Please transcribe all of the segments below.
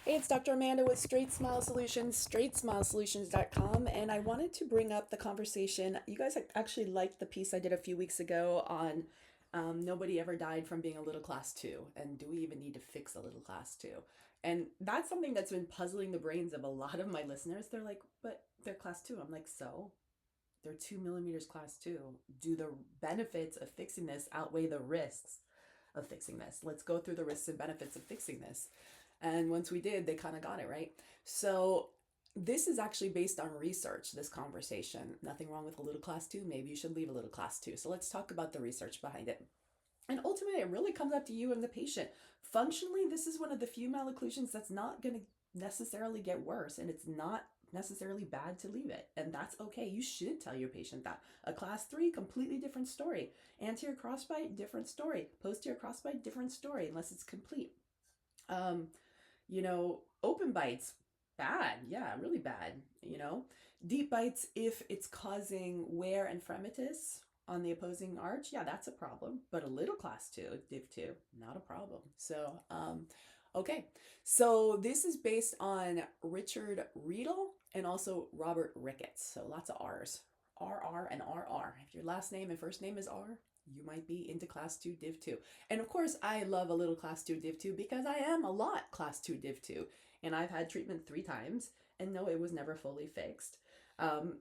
Hey, it's Dr. Amanda with Straightsmile Solutions, straightsmilesolutions.com, and I wanted to bring up the conversation. You guys actually liked the piece I did a few weeks ago on nobody ever died from being a little class two, and do we even need to fix a little class two? And that's something that's been puzzling the brains of a lot of my listeners. They're like, but they're class two. I'm like, so? They're 2 millimeters class two. Do the benefits of fixing this outweigh the risks of fixing this? Let's go through the risks and benefits of fixing this. And once we did, they kind of got it right. So this is actually based on research, this conversation. Nothing wrong with a little class two. Maybe you should leave a little class two. So let's talk about the research behind it. And ultimately, it really comes up to you and the patient. Functionally, this is one of the few malocclusions that's not going to necessarily get worse, and it's not necessarily bad to leave it. And that's okay. You should tell your patient that. A class three, completely different story. Anterior crossbite, different story. Posterior crossbite, different story, unless it's complete. Um, open bites, bad. Yeah, really bad. Deep bites, if it's causing wear and fremitus on the opposing arch, yeah, that's a problem. But a little class two, div two, not a problem. So, okay. So this is based on Richard Riedel and also Robert Ricketts. So lots of R's. RR and RR. If your last name and first name is R, you might be into class 2 div 2. And of course, I love a little class 2 div 2 because I am a lot class 2 div 2. And I've had treatment 3 times, and no, it was never fully fixed.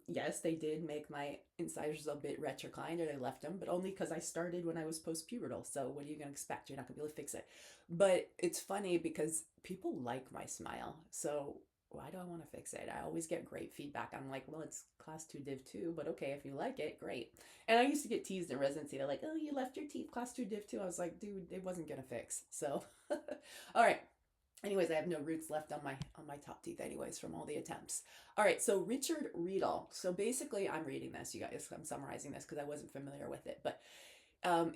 Yes, they did make my incisors a bit retroclined, or they left them, but only because I started when I was post-pubertal. So what are you going to expect? You're not going to be able to fix it. But it's funny because people like my smile. So why do I want to fix it? I always get great feedback. I'm like, well, it's class 2 div 2, but okay, if you like it, great. And I used to get teased in residency. They're like, oh, you left your teeth class 2 div 2. I was like, dude, it wasn't going to fix. So, all right. Anyways, I have no roots left on my top teeth anyways from all the attempts. All right, so Richard Riedel. So basically, I'm reading this, you guys. I'm summarizing this because I wasn't familiar with it. But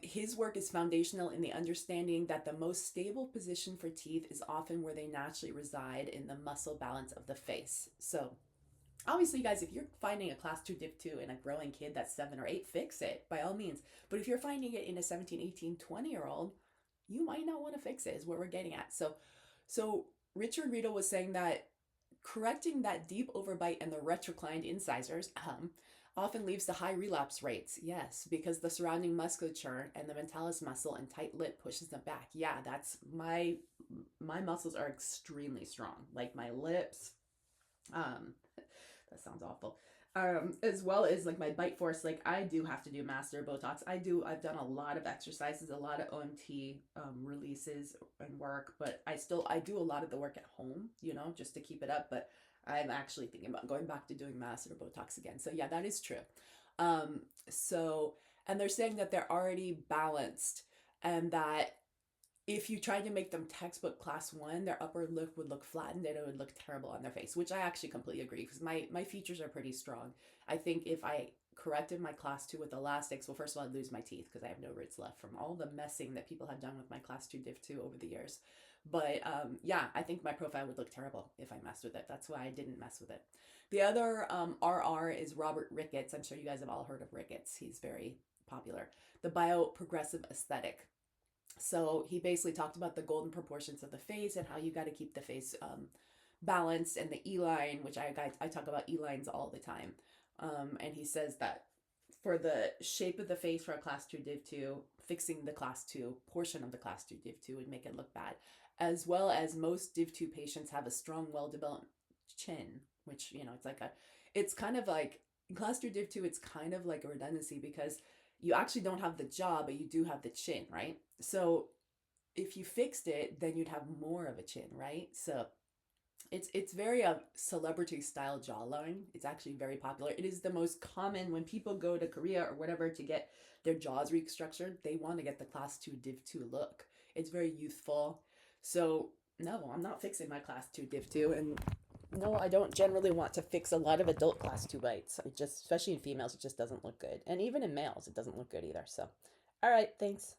his work is foundational in the understanding that the most stable position for teeth is often where they naturally reside in the muscle balance of the face. So obviously, guys, if you're finding a class 2 div 2 in a growing kid that's 7 or 8, fix it by all means. But if you're finding it in a 17, 18, 20-year-old, you might not want to fix it is what we're getting at. So Richard Riedel was saying that correcting that deep overbite and the retroclined incisors often leads to high relapse rates. Yes, because the surrounding musculature and the mentalis muscle and tight lip pushes them back. Yeah, that's my muscles are extremely strong. Like my lips, that sounds awful. As well as like my bite force, like I do have to do master Botox. I've done a lot of exercises, a lot of OMT releases and work, but I do a lot of the work at home, just to keep it up. But I'm actually thinking about going back to doing master Botox again. So yeah, that is true. Um, and they're saying that they're already balanced, and that if you tried to make them textbook class 1, their upper lip would look flattened and it would look terrible on their face, which I actually completely agree because my features are pretty strong. I think if I corrected my class 2 with elastics, well, first of all, I'd lose my teeth because I have no roots left from all the messing that people have done with my class 2 div 2 over the years. But yeah, I think my profile would look terrible if I messed with it. That's why I didn't mess with it. The other RR is Robert Ricketts. I'm sure you guys have all heard of Ricketts. He's very popular. The bioprogressive aesthetic. So he basically talked about the golden proportions of the face and how you got to keep the face balanced, and the E-line, which I talk about E-lines all the time. And he says that for the shape of the face for a class 2 div 2, fixing the class 2 portion of the class 2 div 2 would make it look bad. As well as most div 2 patients have a strong, well-developed chin, which, it's kind of like, in class 2 div 2, it's kind of like a redundancy because you actually don't have the jaw, but you do have the chin, right? So if you fixed it, then you'd have more of a chin, right? So it's very a celebrity style jawline. It's actually very popular. It is the most common when people go to Korea or whatever to get their jaws restructured. They want to get the class 2 div 2 look. It's very youthful. So no, I'm not fixing my class 2 div 2, and no, I don't generally want to fix a lot of adult class 2 bites. It just, especially in females, it just doesn't look good. And even in males, it doesn't look good either. So, all right, thanks.